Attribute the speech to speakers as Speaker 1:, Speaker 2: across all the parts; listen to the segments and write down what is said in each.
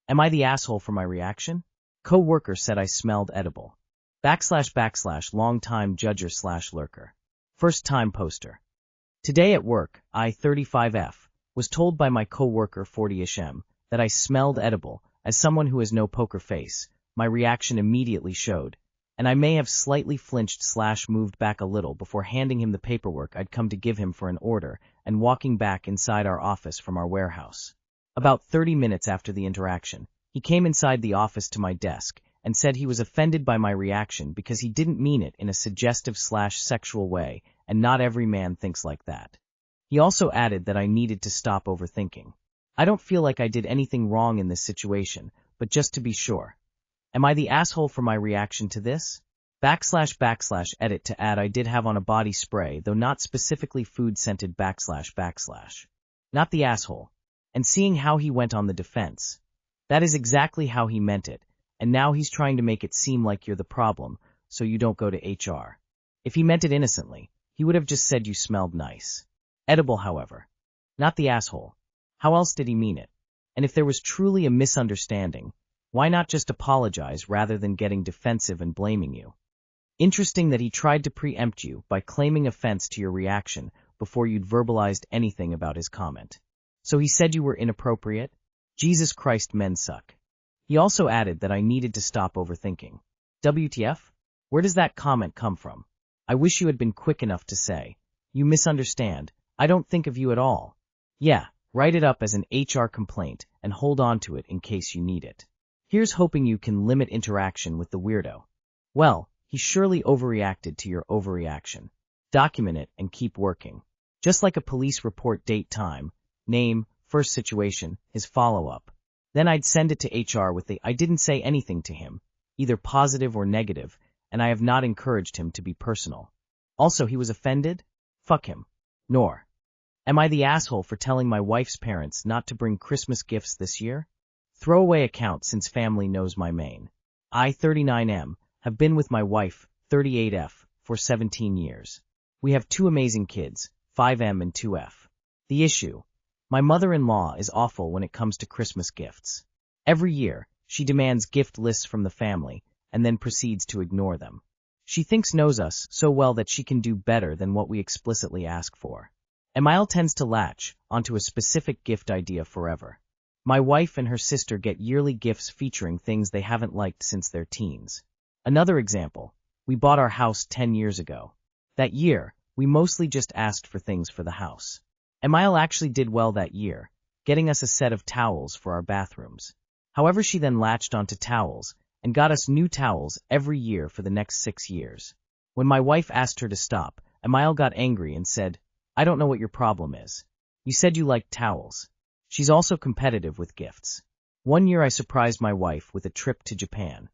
Speaker 1: Am I the asshole for my reaction? Co-worker said I smelled edible. / long-time judger / lurker. First-time poster. Today at work, I, 35F, was told by my co-worker 40ish M that I smelled edible. As someone who has no poker face, my reaction immediately showed, and I may have slightly flinched / moved back a little before handing him the paperwork I'd come to give him for an order and walking back inside our office from our warehouse. About 30 minutes after the interaction, he came inside the office to my desk and said he was offended by my reaction because he didn't mean it in a suggestive / sexual way, and not every man thinks like that. He also added that I needed to stop overthinking. I don't feel like I did anything wrong in this situation, but just to be sure. Am I the asshole for my reaction to this? / edit to add I did have on a body spray, though not specifically food-scented / Not the asshole. And seeing how he went on the defense. That is exactly how he meant it, and now he's trying to make it seem like you're the problem, so you don't go to HR. If he meant it innocently, he would have just said you smelled nice. Edible, however. Not the asshole. How else did he mean it? And if there was truly a misunderstanding, why not just apologize rather than getting defensive and blaming you? Interesting that he tried to preempt you by claiming offense to your reaction before you'd verbalized anything about his comment. So he said you were inappropriate? Jesus Christ, men suck. He also added that I needed to stop overthinking. WTF? Where does that comment come from? I wish you had been quick enough to say, you misunderstand, I don't think of you at all. Yeah, write it up as an HR complaint and hold on to it in case you need it. Here's hoping you can limit interaction with the weirdo. Well, he surely overreacted to your overreaction. Document it and keep working. Just like a police report, date, time, name, first situation, his follow-up. Then I'd send it to HR with the I didn't say anything to him, either positive or negative, and I have not encouraged him to be personal. Also, he was offended? Fuck him. Nor. Am I the asshole for telling my wife's parents not to bring Christmas gifts this year? Throwaway account since family knows my main. I, 39M, have been with my wife, 38F, for 17 years. We have 2 amazing kids, 5M and 2F. The issue. My mother-in-law is awful when it comes to Christmas gifts. Every year, she demands gift lists from the family, and then proceeds to ignore them. She thinks knows us so well that she can do better than what we explicitly ask for. Emile tends to latch onto a specific gift idea forever. My wife and her sister get yearly gifts featuring things they haven't liked since their teens. Another example, we bought our house 10 years ago. That year, we mostly just asked for things for the house. Emile actually did well that year, getting us a set of towels for our bathrooms. However, she then latched onto towels and got us new towels every year for the next 6 years. When my wife asked her to stop, Emile got angry and said, I don't know what your problem is. You said you liked towels. She's also competitive with gifts. One year I surprised my wife with a trip to Japan.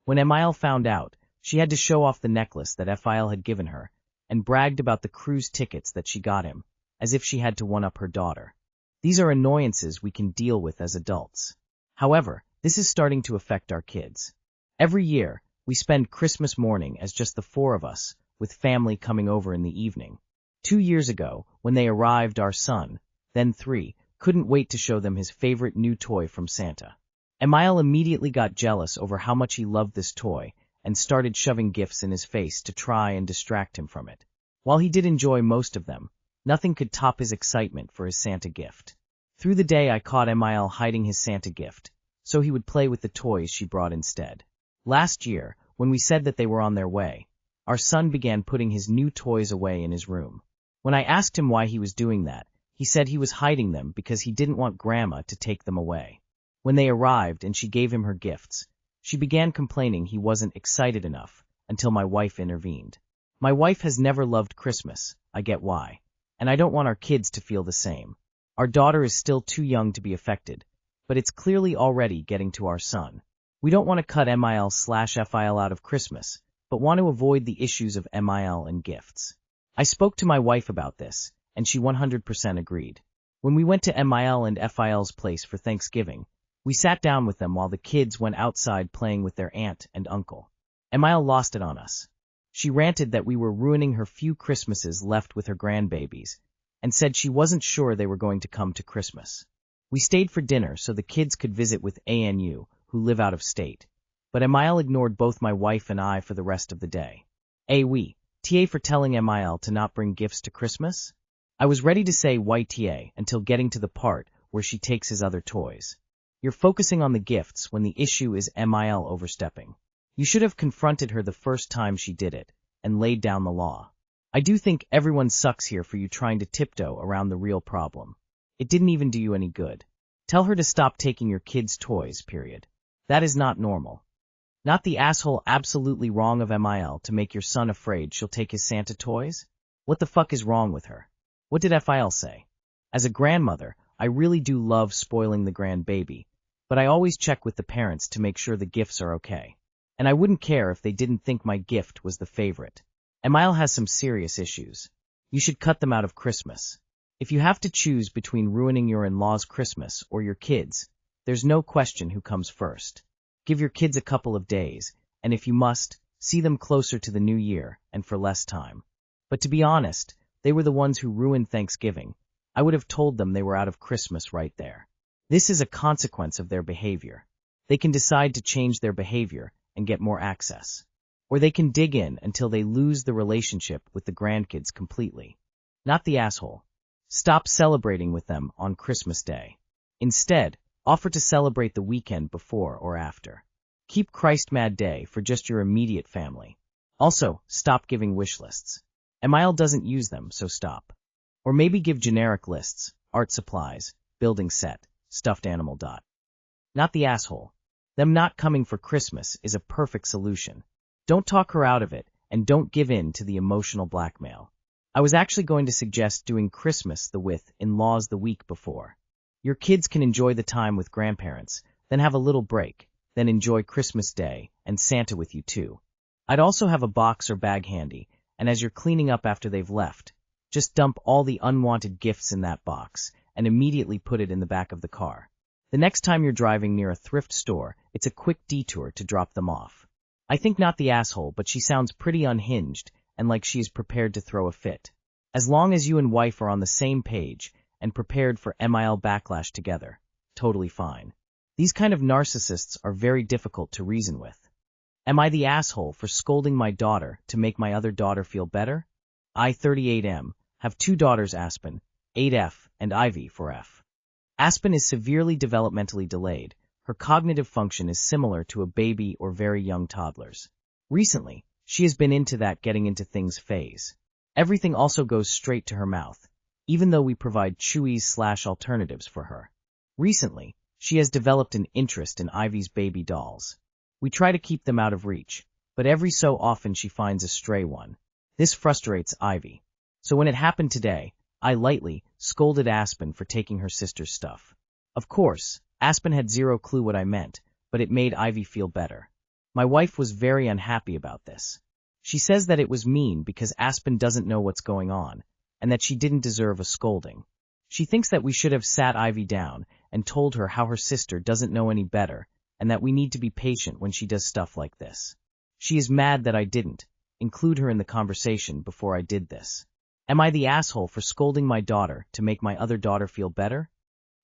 Speaker 1: When Emile found out, she had to show off the necklace that Efile had given her and bragged about the cruise tickets that she got him, as if she had to one-up her daughter. These are annoyances we can deal with as adults. However, this is starting to affect our kids. Every year, we spend Christmas morning as just the 4 of us, with family coming over in the evening. 2 years ago, when they arrived, our son, then 3, couldn't wait to show them his favorite new toy from Santa. Emile immediately got jealous over how much he loved this toy and started shoving gifts in his face to try and distract him from it. While he did enjoy most of them, nothing could top his excitement for his Santa gift. Through the day I caught Emile hiding his Santa gift, so he would play with the toys she brought instead. Last year, when we said that they were on their way, our son began putting his new toys away in his room. When I asked him why he was doing that, he said he was hiding them because he didn't want Grandma to take them away. When they arrived and she gave him her gifts, she began complaining he wasn't excited enough until my wife intervened. My wife has never loved Christmas, I get why, and I don't want our kids to feel the same. Our daughter is still too young to be affected, but it's clearly already getting to our son. We don't want to cut MIL/FIL out of Christmas, but want to avoid the issues of MIL and gifts. I spoke to my wife about this, and she 100% agreed. When we went to MIL and FIL's place for Thanksgiving, we sat down with them while the kids went outside playing with their aunt and uncle. MIL lost it on us. She ranted that we were ruining her few Christmases left with her grandbabies, and said she wasn't sure they were going to come to Christmas. We stayed for dinner so the kids could visit with ANU, who live out of state. But Emile ignored both my wife and I for the rest of the day. We, TA for telling Emile to not bring gifts to Christmas? I was ready to say YTA until getting to the part where she takes his other toys. You're focusing on the gifts when the issue is Emile overstepping. You should have confronted her the first time she did it, and laid down the law. I do think everyone sucks here for you trying to tiptoe around the real problem. It didn't even do you any good. Tell her to stop taking your kids' toys, period. That is not normal. Not the asshole absolutely wrong of Emile to make your son afraid she'll take his Santa toys? What the fuck is wrong with her? What did FIL say? As a grandmother, I really do love spoiling the grandbaby, but I always check with the parents to make sure the gifts are okay. And I wouldn't care if they didn't think my gift was the favorite. Emile has some serious issues. You should cut them out of Christmas. If you have to choose between ruining your in-laws' Christmas or your kids, there's no question who comes first. Give your kids a couple of days, and if you must, see them closer to the new year and for less time. But to be honest, they were the ones who ruined Thanksgiving. I would have told them they were out of Christmas right there. This is a consequence of their behavior. They can decide to change their behavior and get more access. Or they can dig in until they lose the relationship with the grandkids completely. Not the asshole. Stop celebrating with them on Christmas Day. Instead, offer to celebrate the weekend before or after. Keep Christ Mad Day for just your immediate family. Also, stop giving wish lists. Emile doesn't use them, so stop. Or maybe give generic lists, art supplies, building set, stuffed animal. Not the asshole. Them not coming for Christmas is a perfect solution. Don't talk her out of it, and don't give in to the emotional blackmail. I was actually going to suggest doing Christmas with in-laws the week before. Your kids can enjoy the time with grandparents, then have a little break, then enjoy Christmas Day and Santa with you too. I'd also have a box or bag handy, and as you're cleaning up after they've left, just dump all the unwanted gifts in that box and immediately put it in the back of the car. The next time you're driving near a thrift store, it's a quick detour to drop them off. I think not the asshole, but she sounds pretty unhinged and like she is prepared to throw a fit. As long as you and wife are on the same page and prepared for Emile backlash together, totally fine. These kind of narcissists are very difficult to reason with. Am I the asshole for scolding my daughter to make my other daughter feel better? I, 38M, have two daughters, Aspen, 8F, and Ivy, 4F. Aspen is severely developmentally delayed. Her cognitive function is similar to a baby or very young toddler's. Recently, she has been into that getting into things phase. Everything also goes straight to her mouth, even though we provide chewies/alternatives for her. Recently, she has developed an interest in Ivy's baby dolls. We try to keep them out of reach, but every so often she finds a stray one. This frustrates Ivy. So when it happened today, I lightly scolded Aspen for taking her sister's stuff. Of course, Aspen had zero clue what I meant, but it made Ivy feel better. My wife was very unhappy about this. She says that it was mean because Aspen doesn't know what's going on, and that she didn't deserve a scolding. She thinks that we should have sat Ivy down and told her how her sister doesn't know any better, and that we need to be patient when she does stuff like this. She is mad that I didn't include her in the conversation before I did this. Am I the asshole for scolding my daughter to make my other daughter feel better?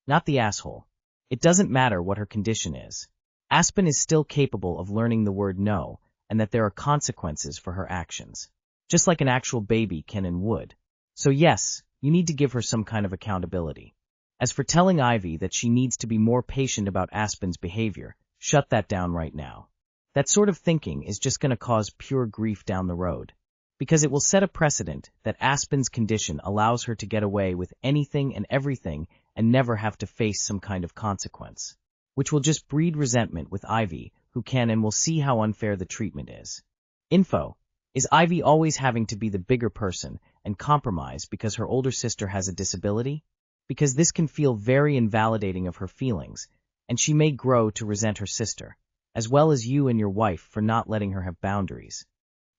Speaker 1: Not the asshole. It doesn't matter what her condition is. Aspen is still capable of learning the word no, and that there are consequences for her actions, just like an actual baby can and would. So yes, you need to give her some kind of accountability. As for telling Ivy that she needs to be more patient about Aspen's behavior, shut that down right now. That sort of thinking is just going to cause pure grief down the road, because it will set a precedent that Aspen's condition allows her to get away with anything and everything and never have to face some kind of consequence, which will just breed resentment with Ivy, who can and will see how unfair the treatment is. Info: is Ivy always having to be the bigger person and compromise because her older sister has a disability? Because this can feel very invalidating of her feelings, and she may grow to resent her sister, as well as you and your wife for not letting her have boundaries.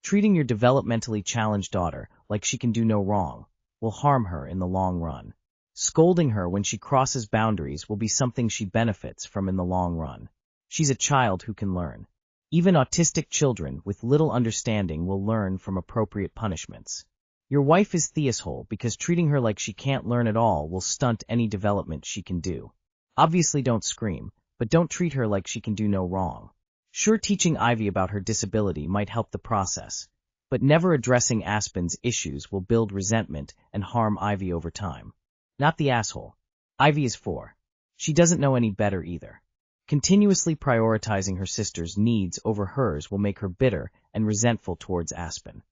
Speaker 1: Treating your developmentally challenged daughter like she can do no wrong will harm her in the long run. Scolding her when she crosses boundaries will be something she benefits from in the long run. She's a child who can learn. Even autistic children with little understanding will learn from appropriate punishments. Your wife is the asshole because treating her like she can't learn at all will stunt any development she can do. Obviously don't scream, but don't treat her like she can do no wrong. Sure, teaching Ivy about her disability might help the process, but never addressing Aspen's issues will build resentment and harm Ivy over time. Not the asshole. Ivy is 4. She doesn't know any better either. Continuously prioritizing her sister's needs over hers will make her bitter and resentful towards Aspen.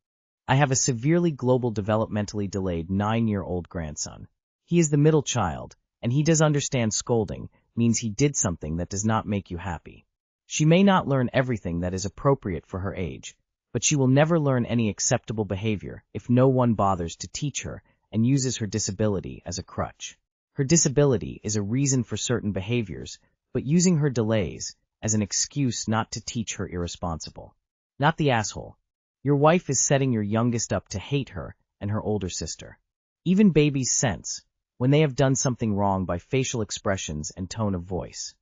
Speaker 1: I have a severely global developmentally delayed 9-year-old grandson. He is the middle child, and he does understand scolding means he did something that does not make you happy. She may not learn everything that is appropriate for her age, but she will never learn any acceptable behavior if no one bothers to teach her and uses her disability as a crutch. Her disability is a reason for certain behaviors, but using her delays as an excuse not to teach her irresponsible. Not the asshole. Your wife is setting your youngest up to hate her and her older sister. Even babies sense when they have done something wrong by facial expressions and tone of voice.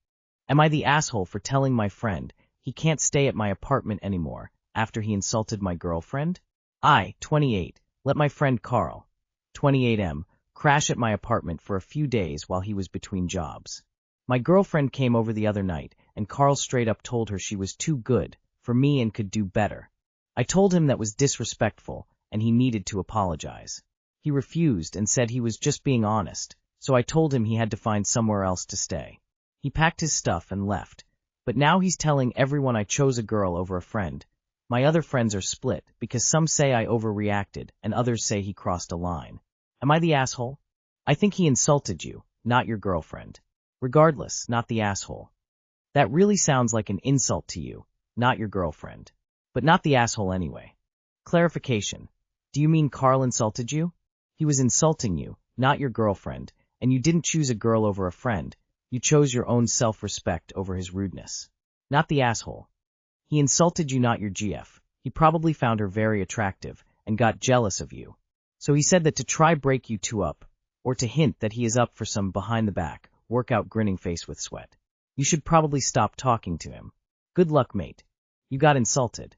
Speaker 1: Am I the asshole for telling my friend he can't stay at my apartment anymore after he insulted my girlfriend? I, 28, let my friend Carl, 28M, crash at my apartment for a few days while he was between jobs. My girlfriend came over the other night, and Carl straight up told her she was too good for me and could do better. I told him that was disrespectful, and he needed to apologize. He refused and said he was just being honest, so I told him he had to find somewhere else to stay. He packed his stuff and left, but now he's telling everyone I chose a girl over a friend. My other friends are split because some say I overreacted and others say he crossed a line. Am I the asshole? I think he insulted you, not your girlfriend. Regardless, not the asshole. That really sounds like an insult to you, not your girlfriend. But not the asshole anyway. Clarification. Do you mean Carl insulted you? He was insulting you, not your girlfriend, and you didn't choose a girl over a friend. You chose your own self-respect over his rudeness. Not the asshole. He insulted you, not your GF. He probably found her very attractive and got jealous of you. So he said that to try break you two up, or to hint that he is up for some behind-the-back, workout grinning face with sweat. You should probably stop talking to him. Good luck, mate. You got insulted.